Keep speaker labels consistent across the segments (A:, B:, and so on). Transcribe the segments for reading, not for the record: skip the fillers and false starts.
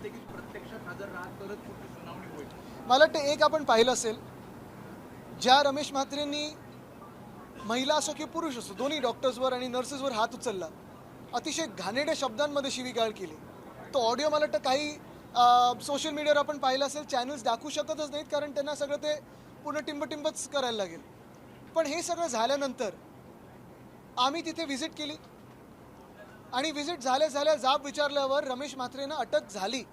A: वाटते की प्रत्यक्षात हजर राहत तरच पुढची सुनावणी होईल?
B: मला वाटतं एक आपण पाहिलं असेल, ज्या रमेश म्हात्रेंनी महिला असो की पुरुष असो दोन्ही डॉक्टर्सवर आणि नर्सेसवर हात उचलला, अतिशय घाणेरड्या शब्दांमध्ये शिवीगाळ केली, तो ऑडिओ मला वाटतं काही सोशल मीडियावर आपण पाहिलं असेल, चॅनल्स दाखवू शकतच नाहीत कारण त्यांना सगळं ते पूर्ण टिंबटिंबच करायला लागेल. पण हे सगळं झाल्यानंतर आम्ही तिथे व्हिजिट केली आणि व्हिजिट झाल्या जाब विचारल्यावर रमेश म्हात्रेंना अटक झाली.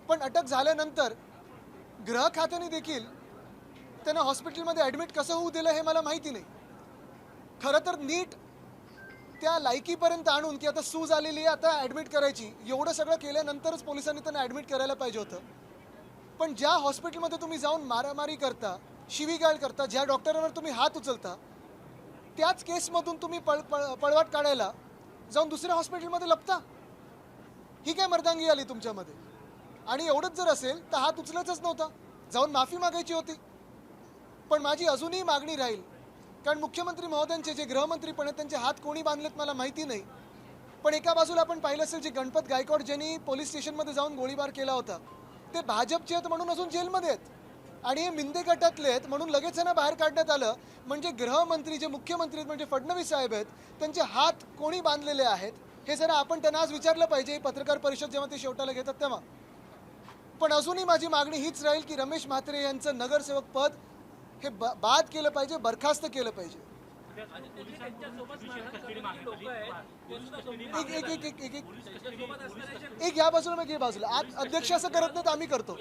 B: पण अटक झाल्यानंतर गृह खात्याने देखील त्यांना हॉस्पिटलमध्ये ॲडमिट कसं होऊ दिलं हे मला माहिती नाही. खरं तर नीट त्या लायकीपर्यंत आणून की आता सूज आलेली आहे, आता ॲडमिट करायची, एवढं सगळं केल्यानंतरच पोलिसांनी त्यांना ॲडमिट करायला पाहिजे होतं. पण ज्या हॉस्पिटलमध्ये तुम्ही जाऊन मारामारी करता, शिवीगाळ करता, ज्या डॉक्टरांवर तुम्ही हात उचलता, त्याच केसमधून तुम्ही पळवाट काढायला जाऊन दुसऱ्या हॉस्पिटलमध्ये लपता. ही काय मर्दांगी आली तुमच्यामध्ये? आणि एवढंच जर असेल तर हात उचलायचाच नव्हता, जाऊन माफी मागायची होती. पण माझी अजूनही मागणी राहील, कारण मुख्यमंत्री महोदयांचे जे गृहमंत्री आहेत त्यांचे हात कोणी बांधलेत मला माहिती नाही. पण एका बाजूला आपण पाहिलं असेल जे गणपत गायकवाड ज्यांनी पोलीस स्टेशनमध्ये जाऊन गोळीबार केला होता ते भाजपचे आहेत म्हणून अजून जेलमध्ये आहेत, आणि हे मिंदे गटातले आहेत म्हणून लगेच त्यांना बाहेर काढण्यात आलं. म्हणजे गृहमंत्री जे मुख्यमंत्री आहेत म्हणजे फडणवीस साहेब आहेत, त्यांचे हात कोणी बांधलेले आहेत हे जरा आपण त्यांना आज विचारलं पाहिजे पत्रकार परिषद जेव्हा ते शेवटाला घेतात तेव्हा. पण अजूनही माझी मागणी हीच राहील की रमेश म्हात्रे यांचं नगरसेवक पद हे बाद केलं पाहिजे, बरखास्त केलं पाहिजे. एक या बाजूला मग या बाजूला आज अध्यक्ष असं करत नाही तर आम्ही करतो.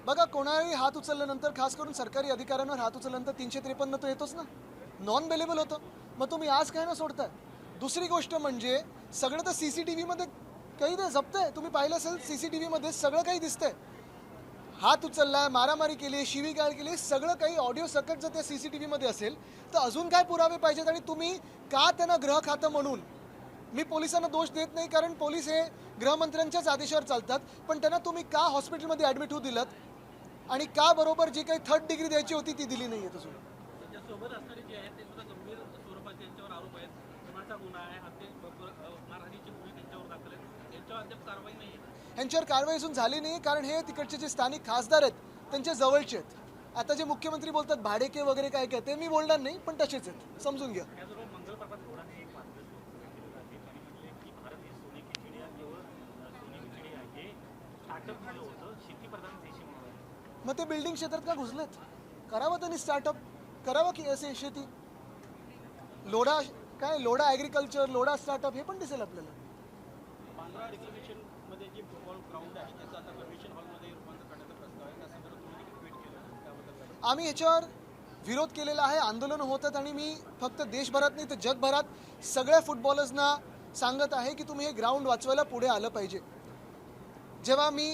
B: बघा, कोणाही हात उचलल्यानंतर, खास करून सरकारी अधिकाऱ्यांवर हात उचलल्यानंतर 353 तो येतोच ना, नॉन बेलेबल होतं. मग तुम्ही आज काय ना सोडताय. दुसरी गोष्ट म्हणजे सगळं तर CCTVमध्ये काही ते जपतंय, तुम्ही पाहिलं असेल CCTVमध्ये सगळं काही दिसतंय. हात उचलला, मारामारी केली, शिवीगाळ केली, सगळं काही ऑडिओ सकट जर त्या CCTVमध्ये असेल तर अजून काय पुरावे पाहिजेत? आणि तुम्ही का त्यांना गृह खातं म्हणून, मी पोलिसांना दोष देत नाही कारण पोलीस हे गृहमंत्र्यांच्याच आदेशावर चालतात, पण त्यांना तुम्ही का हॉस्पिटलमध्ये ॲडमिट होऊ दिलं आणि का बरोबर जी काही 3rd डिग्री द्यायची होती ती दिली नाही आहे अजून?
C: सोबत असणारे जे आहेत ते सुद्धा गंभीर स्वरूपाचे त्यांच्यावर आरोप आहेत. खुनाचा गुन्हा आहे, मारहाणीची गुन्हे त्यांच्यावर दाखल आहेत, यांच्यावर अद्याप कारवाई नाही आहे.
B: यांच्यावर कारवाई अजून झाली नाही कारण हे तिकडचे जे स्थानिक खासदार आहेत त्यांच्या जवळचे आहेत. आता जे मुख्यमंत्री बोलतात भाडेके वगैरे काय काय ते मी बोलणार नाही, पण तसेच आहेत, समजून घ्या.
C: त्याचबरोबर मंगलप्रभात घोडाने एक वाक्य आणि म्हटले की भारत ही सोने की चिडिया केवळ सोने की चिडिया हे स्टार्टअपमध्ये होतं, शेतीप्रधान देश म्हणून.
B: मग ते बिल्डिंग क्षेत्रात का घुसलेत? करावं त्यांनी स्टार्टअप, करावं की असे शेती, लोढा काय, लोढा ॲग्रिकल्चर, लोढा स्टार्टअप हे पण दिसेल आपल्याला.
C: बांद्रा रिझर्वेशनमध्ये जे फुटबॉल ग्राउंड आहे त्याचं आता कन्व्हेन्शन हॉलमध्ये रूपांतर करण्याचा प्रस्ताव आहे, त्या संदर्भात तुम्ही ट्विट केलं त्याबद्दल
B: आम्ही याच्यावर विरोध केलेला आहे, आंदोलनं होतात आणि मी फक्त देशभरात नाही तर जगभरात सगळ्या फुटबॉलर्सना सांगत आहे की तुम्ही हे ग्राउंड वाचवायला पुढे आलं पाहिजे. जेव्हा मी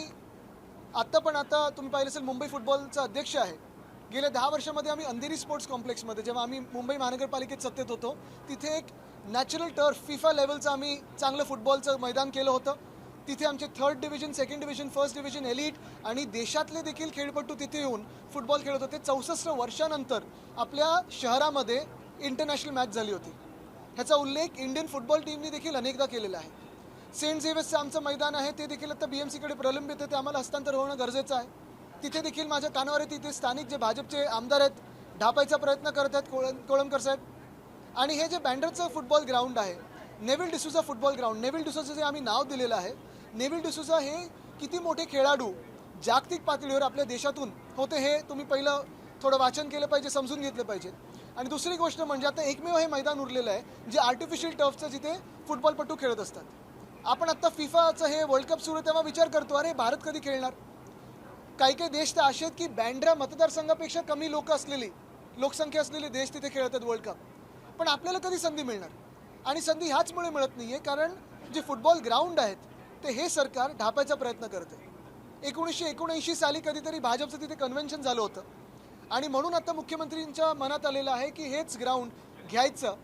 B: आता तुम्ही पाहिलं असेल मुंबई फुटबॉलचा अध्यक्ष आहे, गेल्या 10 वर्षामध्ये आम्ही अंधेरी स्पोर्ट्स कॉम्प्लेक्समध्ये जेव्हा आम्ही मुंबई महानगरपालिकेत सत्तेत होतो तिथे एक नॅचरल टर्फ फिफा लेवलचं आम्ही चांगलं फुटबॉलचं मैदान केलं होतं. तिथे आमचे 3rd division, 2nd division, 1st division, elite आणि देशातले देखील खेळपट्टू तिथे येऊन फुटबॉल खेळत होते. 64 वर्षानंतर आपल्या शहरामध्ये इंटरनॅशनल मॅच झाली होती. ह्याचा उल्लेख इंडियन फुटबॉल टीमने देखील अनेकदा केलेला आहे. सेंट झेवियर्सचं आमचं मैदान आहे ते देखील आता BMCकडे प्रलंबित आहे, ते आम्हाला हस्तांतर होणं गरजेचं आहे. तिथे देखील माझ्या कानावर आहे, तिथे स्थानिक जे भाजपचे आमदार आहेत ढापायचा प्रयत्न करत आहेत कोळंबकर साहेब. आणि हे जे बँड्राचं फुटबॉल ग्राउंड आहे, Neville D'Souza football ground, Neville D'Souza जे आम्ही नाव दिलेलं आहे, नेव्हिल डिसूजा हे किती मोठे खेळाडू जागतिक पातळीवर आपल्या देशातून होते हे तुम्ही पहिलं थोडं वाचन केलं पाहिजे, समजून घेतलं पाहिजे. आणि दुसरी गोष्ट म्हणजे आता एकमेव हे मैदान उरलेलं आहे जे आर्टिफिशियल टर्फचं, जिथे फुटबॉलपटू खेळत असतात. आपण आत्ता फिफाचं हे वर्ल्ड कप सुरू आहे तेव्हा विचार करतो अरे भारत कधी खेळणार. काही काही देश तर असे आहेत की बँड्रा मतदारसंघापेक्षा कमी लोकसंख्या असलेले देश तिथे खेळतात वर्ल्ड कप. पण आपल्याला कधी संधी मिळणार? आणि संधी ह्याचमुळे मिळत नाही आहे कारण जे फुटबॉल ग्राउंड आहेत ते हे सरकार ढापायचा प्रयत्न करते. 1979 साली कधीतरी भाजपचं तिथे कन्व्हेन्शन झालं होतं आणि म्हणून आता मुख्यमंत्रींच्या मनात आलेलं आहे की हेच ग्राउंड घ्यायचं,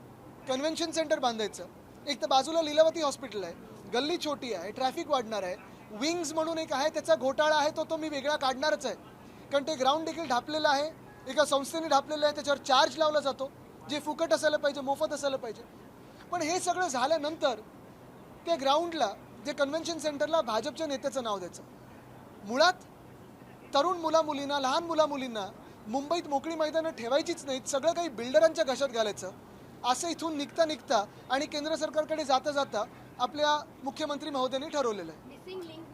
B: कन्व्हेन्शन सेंटर बांधायचं. एक तर बाजूला लीलावती हॉस्पिटल आहे, गल्ली छोटी आहे, ट्रॅफिक वाढणार आहे. विंग्स म्हणून एक आहे, त्याचा घोटाळा आहे, तो मी वेगळा काढणारच आहे कारण ते ग्राउंड देखील ढापलेलं आहे. एका संस्थेने ढापलेलं आहे, त्याच्यावर चार्ज लावला जातो, जे फुकट असायला पाहिजे, मोफत असायला पाहिजे. पण हे सगळं झाल्यानंतर त्या ग्राउंडला, जे कन्व्हेन्शन सेंटरला भाजपच्या नेत्याचं नाव द्यायचं. मुळात तरुण मुला-मुलींना, लहान मुला-मुलींना मुंबईत मोकळी मैदानं ठेवायचीच नाहीत, सगळं काही बिल्डरांच्या घशात घालायचं, असं इथून निघता आणि केंद्र सरकारकडे जाता आपल्या मुख्यमंत्री महोदयांनी ठरवलेलं आहे.
D: Missing link